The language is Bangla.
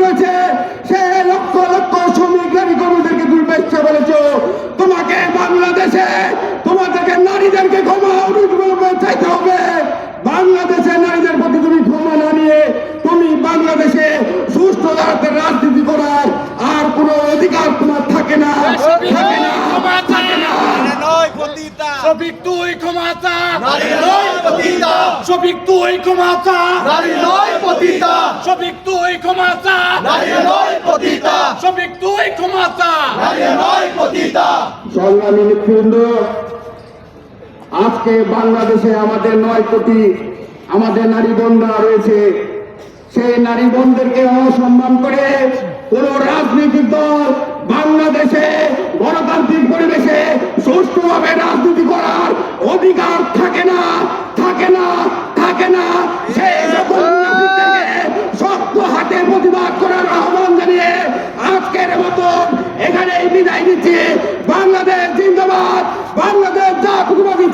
রয়েছে সে লক্ষ লক্ষ শ্রমিক নারী কর্মীদেরকে তুমি বেচতে বলেছো। তোমাকে বাংলাদেশে তোমাদেরকে নারীদেরকে ক্ষমা চাইতে হবে। বাংলাদেশে নারীদের প্রতি তুমি ক্ষমা না নিয়ে তুমি বাংলাদেশে সুষ্ঠু রাজনীতি করার আর কোনো অধিকার তোমার থাকে না, থাকে না, থাকে না। শফিক তুই ক্ষমা চা, নারী নয় পতিতা। শফিক তুই ক্ষমা চা, নারী নয় পতিতা। শফিক তুই ক্ষমা চা, নারী নয় পতিতা। শফিক তুই ক্ষমা চা, নারী নয় পতিতা। সংগ্রামী নেতৃবৃন্দ, আজকে বাংলাদেশে আমাদের 9 কোটি আমাদের নারী বোনরা রয়েছে। সেই নারী বোনদেরকে অসম্মান করে কোন রাজনৈতিক দল বাংলাদেশে গণতান্ত্রিক পরিবেশে সুষ্ঠুভাবে রাজনীতি করার অধিকার থাকে না, থাকে না, থাকে না। সেই সকল মুনাফিকদেরকে শক্ত হাতে প্রতিবাদ করার আহ্বান জানিয়ে আজকের মতো এখানেই বিদায় নিচ্ছি। বাংলাদেশ জিন্দাবাদ, বাংলাদেশ জাতীয়তাবাদী।